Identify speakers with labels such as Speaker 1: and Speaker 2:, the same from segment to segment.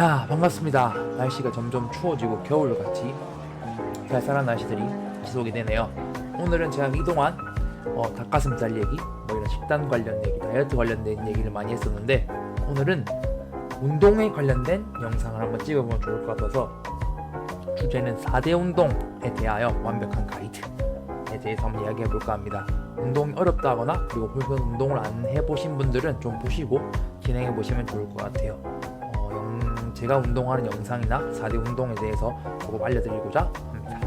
Speaker 1: 자, 반갑습니다. 날씨가 점점 추워지고 겨울같이 쌀쌀한 날씨들이 지속이 되네요. 오늘은 제가 이동안 닭가슴살 얘기, 이런 식단 관련 얘기, 다이어트 관련된 얘기를 많이 했었는데, 오늘은 운동에 관련된 영상을 한번 찍어보면 좋을 것 같아서, 주제는 4대 운동에 대하여 완벽한 가이드에 대해서 한번 이야기해볼까 합니다. 운동이 어렵다거나 그리고 혹은 운동을 안 해보신 분들은 좀 보시고 진행해보시면 좋을 것 같아요. 제가 운동하는 영상이나 4대 운동에 대해서 조금 알려드리고자 합니다.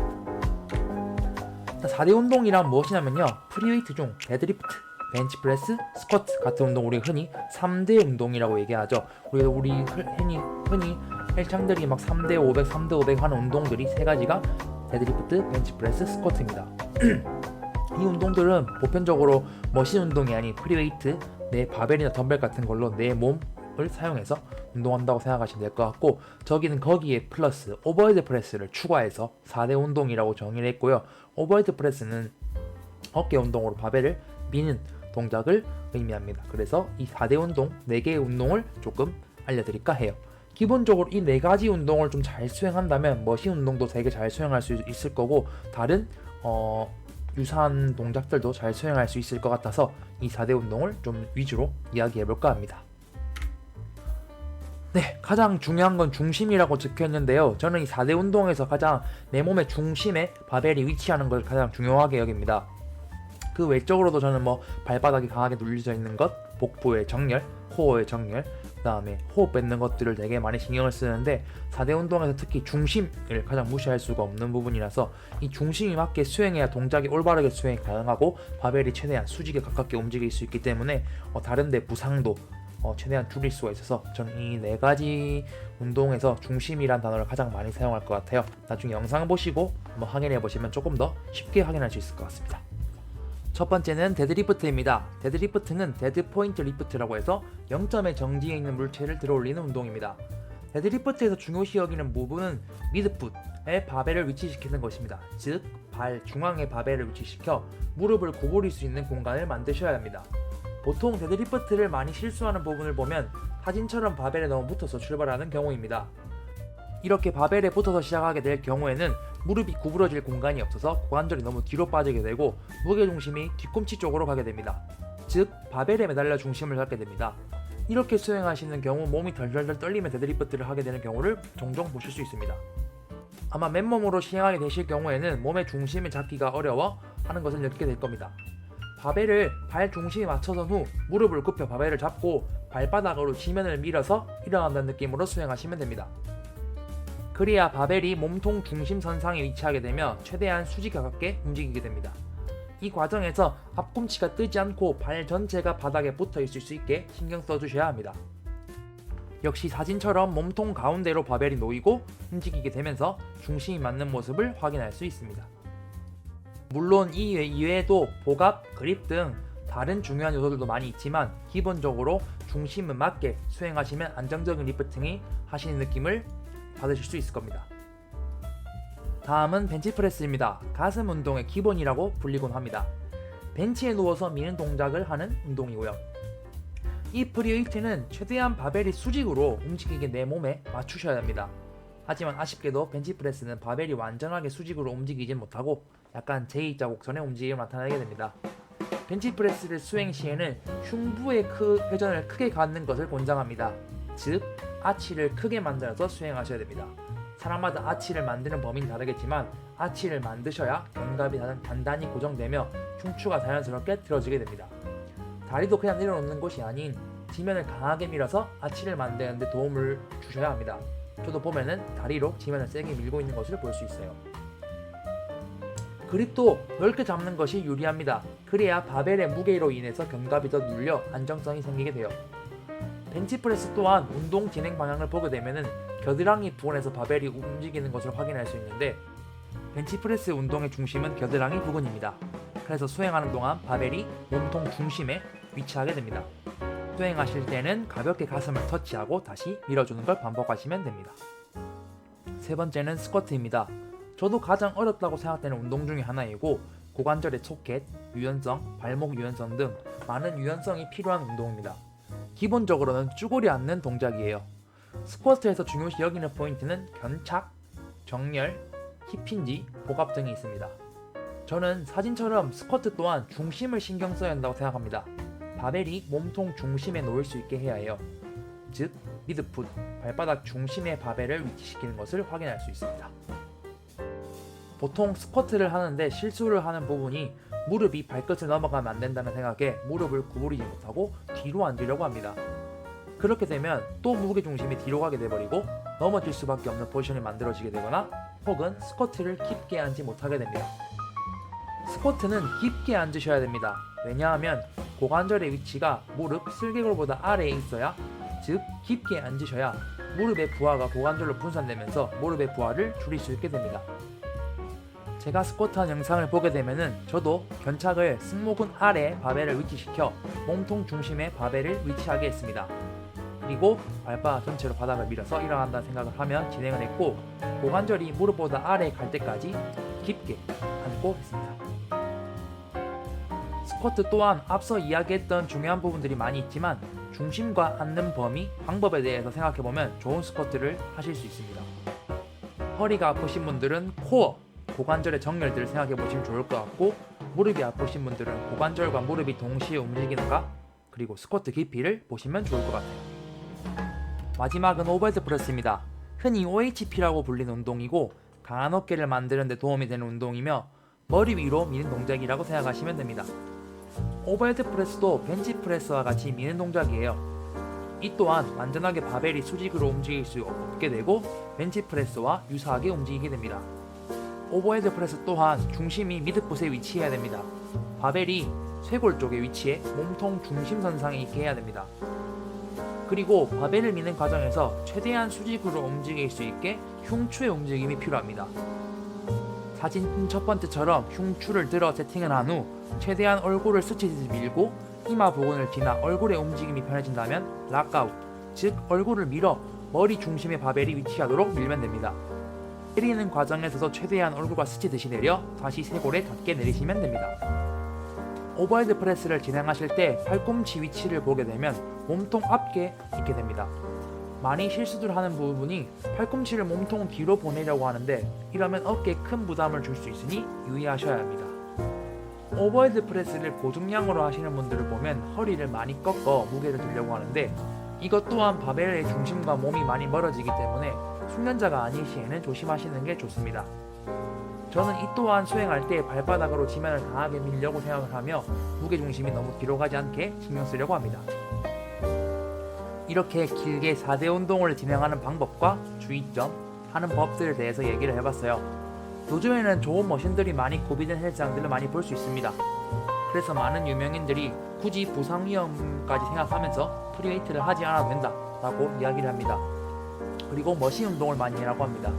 Speaker 1: 4대 운동이란 무엇이냐면요, 프리웨이트 중 데드리프트, 벤치프레스, 스쿼트 같은 운동, 우리가 흔히 3대 운동이라고 얘기하죠. 우리 흔히 헬창들이 막 3대 500, 3대 500 하는 운동들이 세 가지가 데드리프트, 벤치프레스, 스쿼트입니다. 이 운동들은 보편적으로 머신 운동이 아닌 프리웨이트, 내 바벨이나 덤벨 같은 걸로 내 몸을 사용해서 운동한다고 생각하시면 될 것 같고, 저기는 거기에 플러스 오버헤드 프레스를 추가해서 4대 운동이라고 정의를 했고요. 오버헤드 프레스는 어깨 운동으로 바벨을 미는 동작을 의미합니다. 그래서 이 4대 운동, 4개의 운동을 조금 알려드릴까 해요. 기본적으로 이 4가지 운동을 좀 잘 수행한다면 머신 운동도 되게 잘 수행할 수 있을 거고, 다른 유사한 동작들도 잘 수행할 수 있을 것 같아서 이 4대 운동을 좀 위주로 이야기해볼까 합니다. 네, 가장 중요한 건 중심이라고 적혀있는데요. 저는 이 4대 운동에서 가장 내 몸의 중심에 바벨이 위치하는 걸 가장 중요하게 여깁니다. 그 외적으로도 저는 발바닥이 강하게 눌려져 있는 것, 복부의 정렬, 코어의 정렬, 그 다음에 호흡 뱉는 것들을 되게 많이 신경을 쓰는데, 4대 운동에서 특히 중심을 가장 무시할 수가 없는 부분이라서 이 중심이 맞게 수행해야 동작이 올바르게 수행이 가능하고 바벨이 최대한 수직에 가깝게 움직일 수 있기 때문에 다른데 부상도 최대한 줄일 수가 있어서 저는 이 4가지 운동에서 중심이란 단어를 가장 많이 사용할 것 같아요. 나중에 영상 보시고 한번 확인해 보시면 조금 더 쉽게 확인할 수 있을 것 같습니다. 첫 번째는 데드리프트입니다. 데드리프트는 데드포인트 리프트라고 해서 0점의 정지에 있는 물체를 들어올리는 운동입니다. 데드리프트에서 중요시 여기는 부분은 미드풋에 바벨을 위치시키는 것입니다. 즉, 발 중앙에 바벨을 위치시켜 무릎을 구부릴 수 있는 공간을 만드셔야 합니다. 보통 데드리프트를 많이 실수하는 부분을 보면 사진처럼 바벨에 너무 붙어서 출발하는 경우입니다. 이렇게 바벨에 붙어서 시작하게 될 경우에는 무릎이 구부러질 공간이 없어서 고관절이 너무 뒤로 빠지게 되고 무게중심이 뒤꿈치 쪽으로 가게 됩니다. 즉, 바벨에 매달려 중심을 잡게 됩니다. 이렇게 수행하시는 경우 몸이 덜덜덜 떨리며 데드리프트를 하게 되는 경우를 종종 보실 수 있습니다. 아마 맨몸으로 시행하게 되실 경우에는 몸의 중심을 잡기가 어려워 하는 것을 느끼게 될 겁니다. 바벨을 발 중심에 맞춰선 후 무릎을 굽혀 바벨을 잡고 발바닥으로 지면을 밀어서 일어난다는 느낌으로 수행하시면 됩니다. 그래야 바벨이 몸통 중심 선상에 위치하게 되며 최대한 수직 가깝게 움직이게 됩니다. 이 과정에서 앞꿈치가 뜨지 않고 발 전체가 바닥에 붙어 있을 수 있게 신경 써주셔야 합니다. 역시 사진처럼 몸통 가운데로 바벨이 놓이고 움직이게 되면서 중심이 맞는 모습을 확인할 수 있습니다. 물론 이 이외에도 복압, 그립 등 다른 중요한 요소들도 많이 있지만 기본적으로 중심을 맞게 수행하시면 안정적인 리프팅이 하시는 느낌을 받으실 수 있을 겁니다. 다음은 벤치프레스입니다. 가슴 운동의 기본이라고 불리곤 합니다. 벤치에 누워서 미는 동작을 하는 운동이고요. 이 프리웨이트는 최대한 바벨이 수직으로 움직이게 내 몸에 맞추셔야 합니다. 하지만 아쉽게도 벤치프레스는 바벨이 완전하게 수직으로 움직이지 못하고 약간 제2자곡선의 움직임을 나타내게 됩니다. 벤치프레스를 수행 시에는 흉부의 회전을 크게 갖는 것을 권장합니다. 즉, 아치를 크게 만들어서 수행하셔야 됩니다. 사람마다 아치를 만드는 범위는 다르겠지만 아치를 만드셔야 견갑이 단단히 고정되며 흉추가 자연스럽게 들어지게 됩니다. 다리도 그냥 내려놓는 것이 아닌 지면을 강하게 밀어서 아치를 만드는 데 도움을 주셔야 합니다. 저도 보면은 다리로 지면을 세게 밀고 있는 것을 볼 수 있어요. 그립도 넓게 잡는 것이 유리합니다. 그래야 바벨의 무게로 인해서 견갑이 더 눌려 안정성이 생기게 돼요. 벤치프레스 또한 운동 진행 방향을 보게 되면은 겨드랑이 부근에서 바벨이 움직이는 것을 확인할 수 있는데, 벤치프레스 운동의 중심은 겨드랑이 부근입니다. 그래서 수행하는 동안 바벨이 몸통 중심에 위치하게 됩니다. 수행하실 때는 가볍게 가슴을 터치하고 다시 밀어주는 걸 반복하시면 됩니다. 세 번째는 스쿼트입니다. 저도 가장 어렵다고 생각되는 운동 중에 하나이고, 고관절의 소켓, 유연성, 발목 유연성 등 많은 유연성이 필요한 운동입니다. 기본적으로는 쭈그려 앉는 동작이에요. 스쿼트에서 중요시 여기는 포인트는 견착, 정렬, 힙힌지, 복압 등이 있습니다. 저는 사진처럼 스쿼트 또한 중심을 신경 써야 한다고 생각합니다. 바벨이 몸통 중심에 놓일 수 있게 해야 해요. 즉, 미드풋, 발바닥 중심에 바벨을 위치시키는 것을 확인할 수 있습니다. 보통 스쿼트를 하는데 실수를 하는 부분이 무릎이 발끝을 넘어가면 안 된다는 생각에 무릎을 구부리지 못하고 뒤로 앉으려고 합니다. 그렇게 되면 또 무게중심이 뒤로 가게 돼버리고 넘어질 수밖에 없는 포지션이 만들어지게 되거나 혹은 스쿼트를 깊게 앉지 못하게 됩니다. 스쿼트는 깊게 앉으셔야 됩니다. 왜냐하면 고관절의 위치가 무릎 슬개골보다 아래에 있어야, 즉 깊게 앉으셔야 무릎의 부하가 고관절로 분산되면서 무릎의 부하를 줄일 수 있게 됩니다. 제가 스쿼트한 영상을 보게 되면은 저도 견착을 승모근 아래에 바벨을 위치시켜 몸통 중심에 바벨을 위치하게 했습니다. 그리고 발바닥 전체로 바닥을 밀어서 일어난다는 생각을 하면 진행을 했고, 고관절이 무릎보다 아래에 갈 때까지 깊게 앉고 했습니다. 스쿼트 또한 앞서 이야기했던 중요한 부분들이 많이 있지만 중심과 앉는 범위, 방법에 대해서 생각해보면 좋은 스쿼트를 하실 수 있습니다. 허리가 아프신 분들은 코어, 고관절의 정렬들을 생각해보시면 좋을 것 같고, 무릎이 아프신 분들은 고관절과 무릎이 동시에 움직이는가, 그리고 스쿼트 깊이를 보시면 좋을 것 같아요. 마지막은 오버헤드 프레스입니다. 흔히 OHP라고 불리는 운동이고 강한 어깨를 만드는 데 도움이 되는 운동이며 머리 위로 미는 동작이라고 생각하시면 됩니다. 오버헤드 프레스도 벤치 프레스와 같이 미는 동작이에요. 이 또한 완전하게 바벨이 수직으로 움직일 수 없게 되고 벤치 프레스와 유사하게 움직이게 됩니다. 오버헤드 프레스 또한 중심이 미드풋에 위치해야 됩니다. 바벨이 쇄골 쪽에 위치해 몸통 중심선상에 있게 해야 됩니다. 그리고 바벨을 미는 과정에서 최대한 수직으로 움직일 수 있게 흉추의 움직임이 필요합니다. 사진 첫 번째처럼 흉추를 들어 세팅을 한 후 최대한 얼굴을 스치듯이 밀고 이마 부분을 지나 얼굴의 움직임이 편해진다면 락아웃, 즉 얼굴을 밀어 머리 중심에 바벨이 위치하도록 밀면 됩니다. 내리는 과정에서도 최대한 얼굴과 스치듯이 내려 다시 쇄골에 닿게 내리시면 됩니다. 오버헤드 프레스를 진행하실 때 팔꿈치 위치를 보게 되면 몸통 앞에 있게 됩니다. 많이 실수들 하는 부분이 팔꿈치를 몸통 뒤로 보내려고 하는데 이러면 어깨에 큰 부담을 줄 수 있으니 유의하셔야 합니다. 오버헤드 프레스를 고중량으로 하시는 분들을 보면 허리를 많이 꺾어 무게를 들려고 하는데 이것 또한 바벨의 중심과 몸이 많이 멀어지기 때문에 숙련자가 아닌 시에는 조심하시는 게 좋습니다. 저는 이 또한 수행할 때 발바닥으로 지면을 강하게 밀려고 생각을 하며 무게중심이 너무 뒤로 가지 않게 신경 쓰려고 합니다. 이렇게 길게 4대 운동을 진행하는 방법과 주의점, 하는 법들에 대해서 얘기를 해봤어요. 요즘에는 좋은 머신들이 많이 구비된 헬스장들을 많이 볼 수 있습니다. 그래서 많은 유명인들이 굳이 부상 위험까지 생각하면서 프리웨이트를 하지 않아도 된다 라고 이야기를 합니다. 그리고 머신 운동을 많이 하라고 합니다.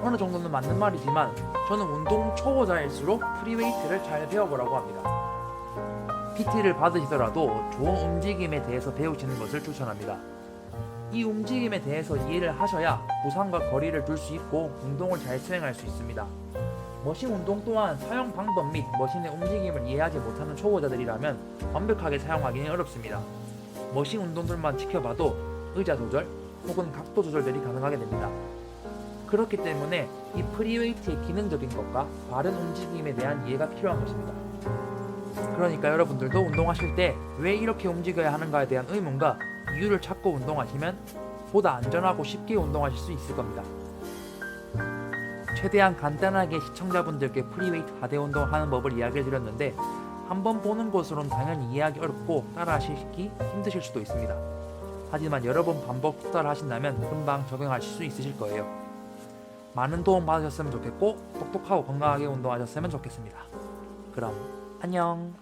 Speaker 1: 어느 정도는 맞는 말이지만 저는 운동 초보자일수록 프리웨이트를 잘 배워보라고 합니다. PT를 받으시더라도 좋은 움직임에 대해서 배우시는 것을 추천합니다. 이 움직임에 대해서 이해를 하셔야 부상과 거리를 둘 수 있고 운동을 잘 수행할 수 있습니다. 머신 운동 또한 사용 방법 및 머신의 움직임을 이해하지 못하는 초보자들이라면 완벽하게 사용하기는 어렵습니다. 머신 운동들만 지켜봐도 의자 조절 혹은 각도 조절들이 가능하게 됩니다. 그렇기 때문에 이 프리웨이트의 기능적인 것과 바른 움직임에 대한 이해가 필요한 것입니다. 그러니까 여러분들도 운동하실 때 왜 이렇게 움직여야 하는가에 대한 의문과 이유를 찾고 운동하시면 보다 안전하고 쉽게 운동하실 수 있을 겁니다. 최대한 간단하게 시청자분들께 프리웨이트 4대 운동을 하는 법을 이야기해 드렸는데 한번 보는 것으로는 당연히 이해하기 어렵고 따라하시기 힘드실 수도 있습니다. 하지만 여러 번 반복 투자를 하신다면 금방 적용하실 수 있으실 거예요. 많은 도움 받으셨으면 좋겠고 똑똑하고 건강하게 운동하셨으면 좋겠습니다. 그럼 안녕.